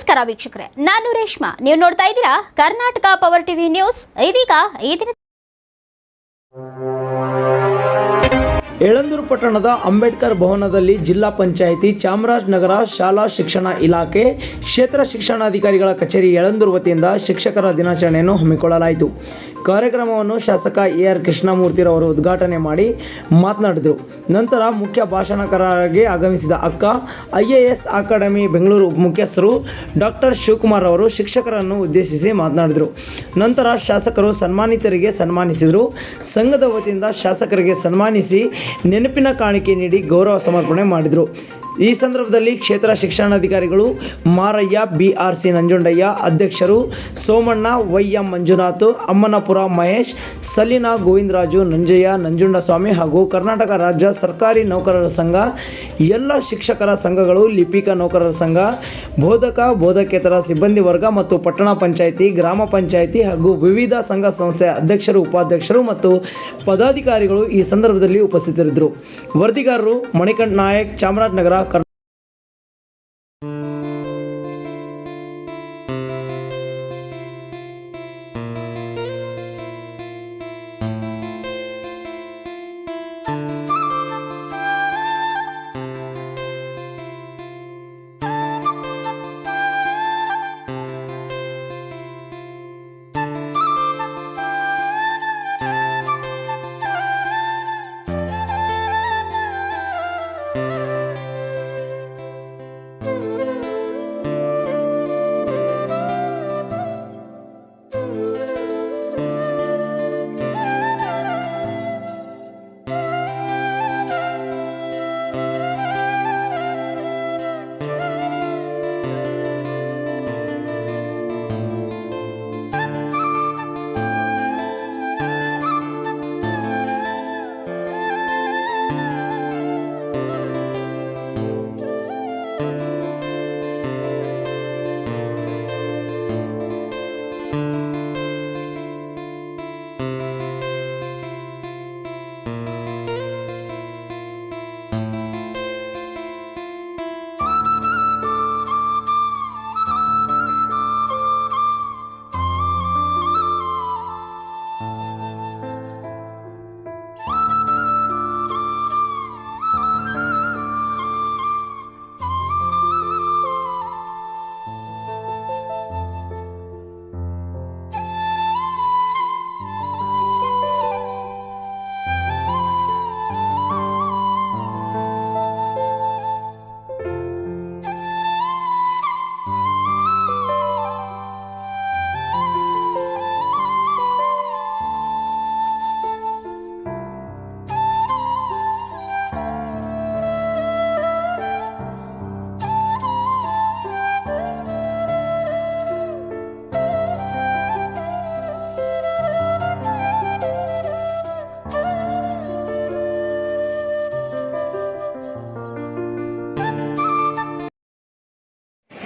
ನಮಸ್ಕಾರ ವೀಕ್ಷಕರೇ, ನಾನು ರೇಷ್ಮಾ. ನೀವು ನೋಡ್ತಾ ಇದ್ದೀರಾ ಕರ್ನಾಟಕ ಪವರ್ ಟಿವಿ ನ್ಯೂಸ್. ಇದೀಗ ಈ ದಿನ ಯಳಂದೂರು ಪಟ್ಟಣದ ಅಂಬೇಡ್ಕರ್ ಭವನದಲ್ಲಿ ಜಿಲ್ಲಾ ಪಂಚಾಯಿತಿ, ಚಾಮರಾಜನಗರ ಶಾಲಾ ಶಿಕ್ಷಣ ಇಲಾಖೆ, ಕ್ಷೇತ್ರ ಶಿಕ್ಷಣಾಧಿಕಾರಿಗಳ ಕಚೇರಿ ಯಳಂದೂರು ವತಿಯಿಂದ ಶಿಕ್ಷಕರ ದಿನಾಚರಣೆಯನ್ನು ಹಮ್ಮಿಕೊಳ್ಳಲಾಯಿತು. ಕಾರ್ಯಕ್ರಮವನ್ನು ಶಾಸಕ ಎ.ಆರ್. ಕೃಷ್ಣಮೂರ್ತಿರವರು ಉದ್ಘಾಟನೆ ಮಾಡಿ ಮಾತನಾಡಿದರು. ನಂತರ ಮುಖ್ಯ ಭಾಷಣಕಾರರಾಗಿ ಆಗಮಿಸಿದ ಅಕ್ಕ IAS ಅಕಾಡೆಮಿ ಬೆಂಗಳೂರು ಮುಖ್ಯಸ್ಥರು ಡಾಕ್ಟರ್ ಶಿವಕುಮಾರ್ ಅವರು ಶಿಕ್ಷಕರನ್ನು ಉದ್ದೇಶಿಸಿ ಮಾತನಾಡಿದರು. ನಂತರ ಶಾಸಕರು ಸನ್ಮಾನಿತರಿಗೆ ಸನ್ಮಾನಿಸಿದರು. ಸಂಘದ ವತಿಯಿಂದ ಶಾಸಕರಿಗೆ ಸನ್ಮಾನಿಸಿ ನೆನಪಿನ ಕಾಣಿಕೆ ನೀಡಿ ಗೌರವ ಸಮರ್ಪಣೆ ಮಾಡಿದರು. ಈ ಸಂದರ್ಭದಲ್ಲಿ ಕ್ಷೇತ್ರ ಶಿಕ್ಷಣಾಧಿಕಾರಿಗಳು ಮಾರಯ್ಯ, BRC ನಂಜುಂಡಯ್ಯ, ಅಧ್ಯಕ್ಷರು ಸೋಮಣ್ಣ, YM ಮಂಜುನಾಥ್, ಅಮ್ಮನಪುರ ಮಹೇಶ್, ಸಲೀನಾ, ಗೋವಿಂದರಾಜು, ನಂಜಯ್ಯ, ನಂಜುಂಡಸ್ವಾಮಿ ಹಾಗೂ ಕರ್ನಾಟಕ ರಾಜ್ಯ ಸರ್ಕಾರಿ ನೌಕರರ ಸಂಘ, ಎಲ್ಲ ಶಿಕ್ಷಕರ ಸಂಘಗಳು, ಲಿಪಿಕ ನೌಕರರ ಸಂಘ, ಬೋಧಕ ಬೋಧಕೇತರ ಸಿಬ್ಬಂದಿ ವರ್ಗ ಮತ್ತು ಪಟ್ಟಣ ಪಂಚಾಯಿತಿ, ಗ್ರಾಮ ಪಂಚಾಯಿತಿ ಹಾಗೂ ವಿವಿಧ ಸಂಘ ಸಂಸ್ಥೆಯ ಅಧ್ಯಕ್ಷರು, ಉಪಾಧ್ಯಕ್ಷರು ಮತ್ತು ಪದಾಧಿಕಾರಿಗಳು ಈ ಸಂದರ್ಭದಲ್ಲಿ ಉಪಸ್ಥಿತರಿದ್ದರು. ವರದಿಗಾರರು ಮಣಿಕಂಠ ನಾಯಕ್, ಚಾಮರಾಜನಗರ.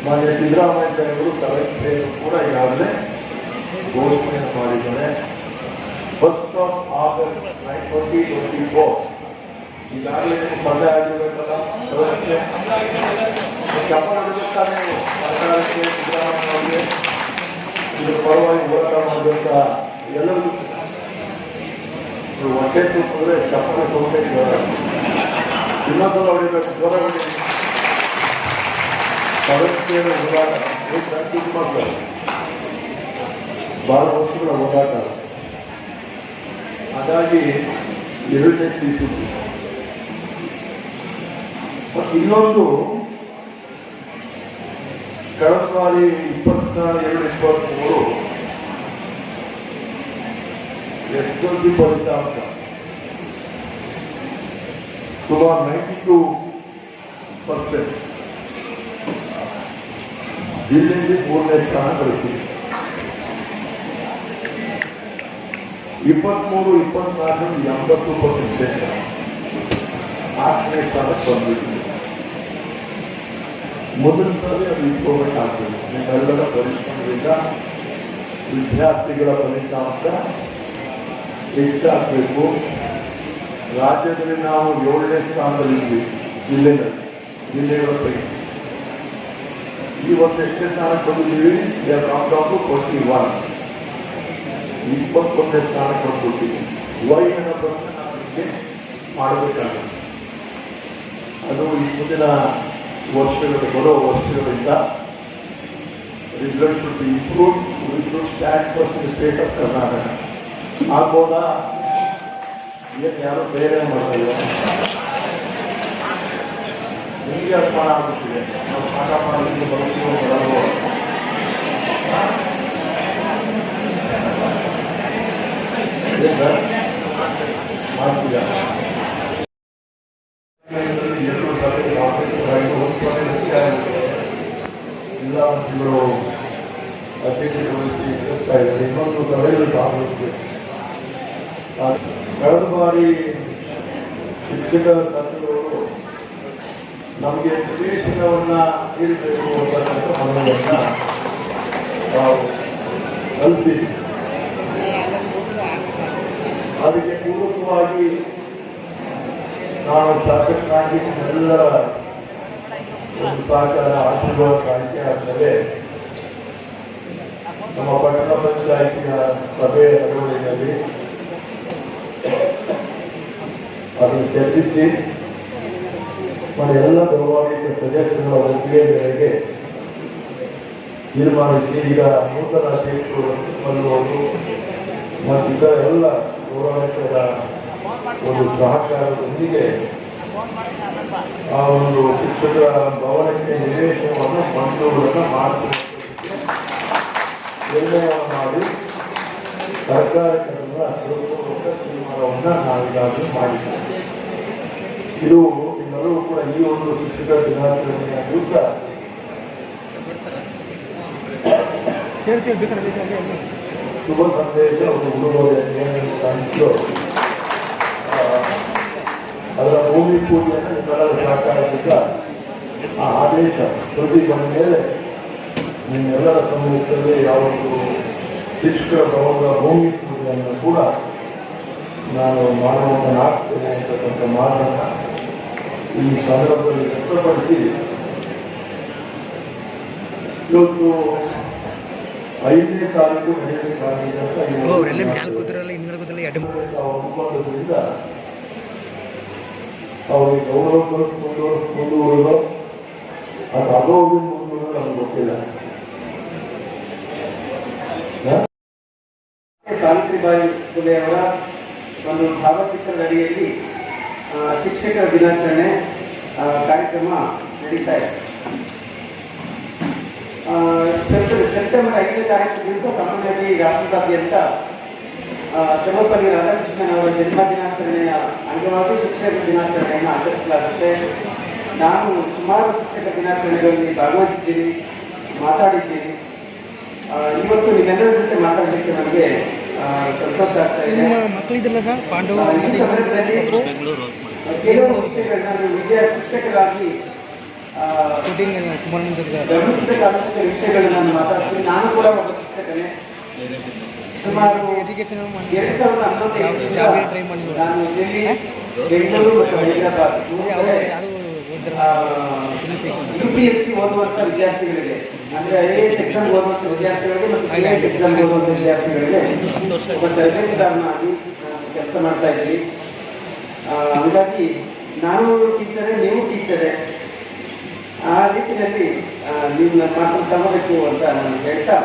ಮಾನ್ಯ ಸಿದ್ದರಾಮಯ್ಯ ಸಾಹೇಬರು ಸಭೆಯನ್ನು ಕೂಡ ಈಗಾಗಲೇ ಘೋಷಣೆಯನ್ನು ಮಾಡಿದ್ದಾರೆ. 1st August 2024 ಈಗಾಗಲೇ ಸ್ಪರ್ಧೆ ಆಗಿರಬೇಕಲ್ಲ, ಸಭೆಗೆ ಚಪ್ಪಡಿಸ್ತಾನೆ ಸರ್ಕಾರಕ್ಕೆ, ಸಿದ್ದರಾಮಯ್ಯ ಅವರಿಗೆ ಇದ್ರ ಪರವಾಗಿ ಹೋರಾಟ ಮಾಡಬೇಕ. ಎಲ್ಲರಿಗೂ ಹೊಟ್ಟೆ ತುಂಬಿದ್ರೆ ಚಪ್ಪಡಿ ತೊಗೊಂಡೆ ಇನ್ನೊಂದು ಹೊಡಿಬೇಕು, ಜ್ವರ ಹೊಡಿ ಸದಸ್ಯರ ಹೋರಾಟ ಮಕ್ಕಳು ಬಹಳ ವರ್ಷಗಳ ಹೋರಾಟ. ಹಾಗಾಗಿ ಎರಡನೇ ಸೀಟು ಮತ್ತು ಇನ್ನೊಂದು ಕಳೆದ ಬಾರಿ 22-23 SSLC ಫಲಿತಾಂಶ ಸುಮಾರು 92% ಜಿಲ್ಲೆಯಲ್ಲಿ 3ನೇ ಸ್ಥಾನ ಗಳಿಸಿದೆ. 23-24 80% 4ನೇ ಸ್ಥಾನಕ್ಕೆ ಬಂದಿದೆ. ಮೊದಲ ಸಲ ಅದು ಇಂಪ್ರೂವ್ಮೆಂಟ್ ಆಗ್ತದೆ. ನಿಮ್ಮೆಲ್ಲರ ಪರಿಶ್ರಮದಿಂದ ವಿದ್ಯಾರ್ಥಿಗಳ ಫಲಿತಾಂಶ ಹೆಚ್ಚಾಗಬೇಕು. ರಾಜ್ಯದಲ್ಲಿ ನಾವು 7ನೇ ಸ್ಥಾನದಲ್ಲಿದ್ವಿ ಜಿಲ್ಲೆಗಳ ಪೈಕಿ. ಈ ವರ್ಷ ಎಷ್ಟೇ ಸ್ಥಾನಕ್ಕೆ ಬಂದಿದ್ದೀವಿ, ನಾವು 21 ಸ್ಥಾನಕ್ಕೆ ಬಂದ್ಬಿಟ್ಟಿವಿ. ವೈನ ಪ್ರಶ್ನೆ ನಾವು ನಿಮಗೆ ಮಾಡಬೇಕಾಗುತ್ತೆ. ಅದು ಈ ಮುಂದಿನ ಬರೋ ವರ್ಷಗಳಿಂದ result should improve stand first state of Karnataka ಆಗ್ಬೋದಾ? ಏನು ಯಾರು ಬೇರೆ ಮಾಡಲ್ಲ, ನಿಮಗೆ ಅನುಮಾನ ಆಗುತ್ತಿದೆ. ನಾವು ಪಾಠ ಮಾಡಲಿಕ್ಕೆ ಬರ್ತೀವೋ ಬರಲ್ವೋ? ಮಾಡ್ತೀಯ ಜಿಲ್ಲಾ ಮಂತ್ರಿಗಳು ಅಧ್ಯಕ್ಷತೆ ವಹಿಸಿ ಎದುರಿಸ್ತಾ ಇದ್ದಾರೆ. ಇನ್ನೊಂದು ಸಭೆಯಲ್ಲಿ ಭಾಗವಹಿಸಬೇಕು. ಕಳೆದ ಬಾರಿ ಶಿಕ್ಷಕ ಸಂಘಗಳು ನಮಗೆ ಪ್ರವೇಶನವನ್ನ ನೀಡಬೇಕು ಅಂತಕ್ಕಂಥ ಮನವಿಯನ್ನ ನಾವು ಕಲ್ಪಿಸಿ, ಅದಕ್ಕೆ ಪೂರಕವಾಗಿ ನಾವು ಶಾಸಕರಾಗಿ ಎಲ್ಲರ ಒಂದು ಸಹಕಾರ ಆಶೀರ್ವಾದ ಕಾಣಿಕೆ ಆಗ್ತದೆ. ನಮ್ಮ ಪಟ್ಟಣ ಪಂಚಾಯಿತಿಯ ಸಭೆಯ ನಡವಳಿಕೆಯಲ್ಲಿ ಅದನ್ನು ಚರ್ಚಿಸಿ ಎಲ್ಲ ಗೌರವಾನ್ವಿತ ಸದಸ್ಯರ ಒಪ್ಪಿಗೆ ಮೇರೆಗೆ ತೀರ್ಮಾನಿಸಿ ಈಗ ನೂತನ ಅಧ್ಯಕ್ಷರು ಬಂದುವುದು ಮತ್ತು ಇತರ ಎಲ್ಲ ಗೌರವಾನ್ವಿತರ ಒಂದು ಸಹಕಾರದೊಂದಿಗೆ ಆ ಒಂದು ಶಿಕ್ಷಕರ ಭವನಕ್ಕೆ ನಿವೇಶನವನ್ನು ಮಂಜೂರನ್ನು ಮಾಡಿಕೊಳ್ಳುವುದಕ್ಕೆ ನಿರ್ಣಯವನ್ನು ಮಾಡಿ ಸರ್ಕಾರದಿಂದ ತೀರ್ಮಾನವನ್ನು ನಾವೀಗಾಗಲೇ ಮಾಡಿದ್ದೇವೆ. ಇದು ಎಲ್ಲರೂ ಕೂಡ ಈ ಒಂದು ಶಿಕ್ಷಕ ದಿನಾಚರಣೆಯ ದಿವಸ ಶುಭ ಸಂದೇಶ ಒಂದು ಉಡುಗೊರೆಯನ್ನು ಕಾಣಿಸಲು ಅದರ ಭೂಮಿ ಪೂಜೆಯನ್ನು ನಿಮ್ಮೆಲ್ಲರ ಸಹಕಾರದಿಂದ ಆ ಆದೇಶ ಸುದ್ದಿ ಬಂದ ಮೇಲೆ ನಿಮ್ಮೆಲ್ಲರ ಸಮ್ಮುಖದಲ್ಲಿ ಯಾವತ್ತು ಶಿಕ್ಷಕರ ಭವನದ ಭೂಮಿ ಪೂಜೆಯನ್ನು ಕೂಡ ನಾನು ಮಾಡುವಂತನಾಗ್ತೇನೆ ಅಂತಕ್ಕಂಥ ಮಾತನ್ನು ಈ ಸಂದರ್ಭದಲ್ಲಿ ವ್ಯಕ್ತಪಡಿಸಿ, ಇವತ್ತು 5ನೇ ತಾರೀಕು ನಡೆಯಬೇಕಾಗಿದ್ದಂಥ ಒಪ್ಪಂದದಿಂದ ಅವರಿಗೆ ಗೌರವ ಮುಂದುವರೆದು ಅದು ಅಗೌರವ ಮುಂದುವರೆದು ನಮ್ಗೆ ಗೊತ್ತಿಲ್ಲ. ಸಾವಿತ್ರಿಬಾಯಿ ಫುಲೆಯವರ ಒಂದು ಭಾವಚಿತ್ರದ ಅಡಿಯಲ್ಲಿ ಶಿಕ್ಷಕರ ದಿನಾಚರಣೆ ಕಾರ್ಯಕ್ರಮ ನಡೀತಾ ಇದೆ. ಸೆಪ್ಟೆಂಬರ್ 5ನೇ ತಾರೀಕು ದಿವಸ ಸಾಮಾನ್ಯವಾಗಿ ರಾಷ್ಟ್ರದಾದ್ಯಂತ ಸರ್ವಪಲ್ಲಿ ರಾಧಾಕೃಷ್ಣನ್ ಅವರ ಜನ್ಮ ದಿನಾಚರಣೆಯ ಅಂಗವಾಗಿ ಶಿಕ್ಷಕರ ದಿನಾಚರಣೆಯನ್ನು ಆಚರಿಸಲಾಗುತ್ತೆ. ನಾನು ಸುಮಾರು ಶಿಕ್ಷಕ ದಿನಾಚರಣೆಗಳಲ್ಲಿ ಭಾಗವಹಿಸಿದ್ದೀನಿ, ಮಾತಾಡಿದ್ದೀನಿ. ಇವತ್ತು ನಿಮ್ಮೆಲ್ಲರ ಜೊತೆ ಮಾತಾಡಲಿಕ್ಕೆ ನನಗೆ ಸಂತೋಷ ಆಗ್ತಾ ಇದೆ. ಈ ಸಂದರ್ಭದಲ್ಲಿ ಕೆಲವು ವಿಷಯಗಳನ್ನ ಶಿಕ್ಷಕರಾಗಿ ಗಮನಿಸಬೇಕಾದಂಥ ವಿಷಯಗಳನ್ನ ನಾನು ಮಾತಾಡ್ತೀನಿ. ನಾನು ಕೂಡ ಒಬ್ಬ ಶಿಕ್ಷಕನೇ. ಸುಮಾರು 2011 ನಾನು ದಿಲ್ಲಿ, ಬೆಂಗಳೂರು ಮತ್ತು ಹೈದರಾಬಾದ್ UPSC ಓದುವಂಥ ವಿದ್ಯಾರ್ಥಿಗಳಿಗೆ, ಅಂದರೆ IAS ಎಕ್ಸಾಮ್ ಓದುವಂಥ ವಿದ್ಯಾರ್ಥಿಗಳಿಗೆ ಮತ್ತು IAS ಎಕ್ಸಾಮ್ ಓದುವಂಥ ವಿದ್ಯಾರ್ಥಿಗಳಿಗೆ ಒಬ್ಬ ತರಬೇತಿದಾರನಾಗಿ ಕೆಲಸ ಮಾಡ್ತಾ ಇದ್ವಿ. ಹಾಗಾಗಿ ನಾನು ಟೀಚರೇ, ನೀವು ಟೀಚರೇ. ಆ ರೀತಿಯಲ್ಲಿ ನೀವು ನನ್ನ ಮಾತನ್ನು ತಗೋಬೇಕು ಅಂತ ನಾನು ಹೇಳ್ತಾ,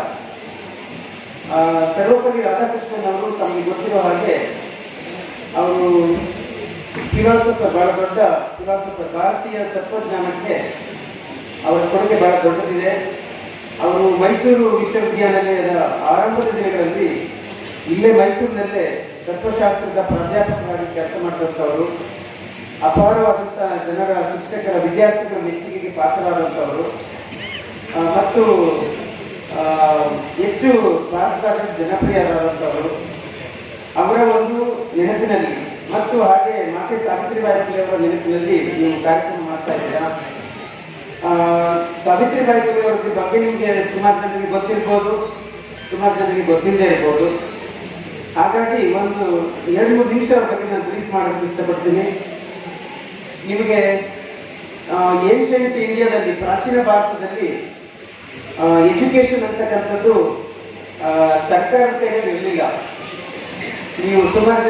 ಸರ್ವಪಲ್ಲಿ ರಾಧಾಕೃಷ್ಣನ್ ಅವರು ತಮಗೆ ಗೊತ್ತಿರೋ ಹಾಗೆ ಅವರು ಫಿಲಾಸಫರ್, ಬಹಳ ದೊಡ್ಡ ಫಿಲಾಸಫರ್. ಭಾರತೀಯ ತತ್ವಜ್ಞಾನಕ್ಕೆ ಅವರ ಕೊಡುಗೆ ಬಹಳ ದೊಡ್ಡದಿದೆ. ಅವರು ಮೈಸೂರು ವಿಶ್ವವಿದ್ಯಾನಿಲಯದ ಆರಂಭದ ದಿನಗಳಲ್ಲಿ ಇಲ್ಲೇ ಮೈಸೂರಿನಲ್ಲೇ ತತ್ವಶಾಸ್ತ್ರದ ಪ್ರಾಧ್ಯಾಪಕರಾಗಿ ಕೆಲಸ ಮಾಡಿದಂಥವರು, ಅಪಾರವಾದಂಥ ಜನರ, ಶಿಕ್ಷಕರ, ವಿದ್ಯಾರ್ಥಿಗಳ ಮೆಚ್ಚುಗೆಗೆ ಪಾತ್ರರಾದಂಥವರು ಮತ್ತು ಹೆಚ್ಚು ಭಾರತದಾದ್ಯಂತ ಜನಪ್ರಿಯರಾದಂಥವರು. ಅವರ ಒಂದು ನೆನಪಿನಲ್ಲಿ ಮತ್ತು ಹಾಗೆ ಮಾತೆ ಸಾವಿತ್ರಿಬಾಯಿ ಫುಲೆ ಅವರ ನೆನಪಿನಲ್ಲಿ ನೀವು ಕಾರ್ಯಕ್ರಮ ಮಾಡ್ತಾ ಇದ್ದೀರಾ. ಸಾವಿತ್ರಿಬಾಯಿ ಫುಲೆ ಅವರ ಬಗ್ಗೆ ನಿಮಗೆ ಸುಮಾರು ಜನರಿಗೆ ಗೊತ್ತಿರ್ಬೋದು, ಸುಮಾರು ಜನರಿಗೆ ಗೊತ್ತಿಲ್ಲದೆ ಇರ್ಬೋದು. ಹಾಗಾಗಿ ಒಂದು 2-3 ನಿಮಿಷ ಅವರ ಬಗ್ಗೆ ನಾನು ಬ್ರೀಫ್ ಮಾಡೋಕ್ಕೆ ಇಷ್ಟಪಡ್ತೀನಿ. ನಿಮಗೆ ಏನ್ಷಿಯಂಟ್ ಇಂಡಿಯಾದಲ್ಲಿ, ಪ್ರಾಚೀನ ಭಾರತದಲ್ಲಿ ಎಜುಕೇಶನ್ ಅಂತಕ್ಕಂಥದ್ದು ಸರ್ಕಾರದ ಕೈಯಲ್ಲಿ ಇರಲಿಲ್ಲ. ನೀವು ಸುಮಾರು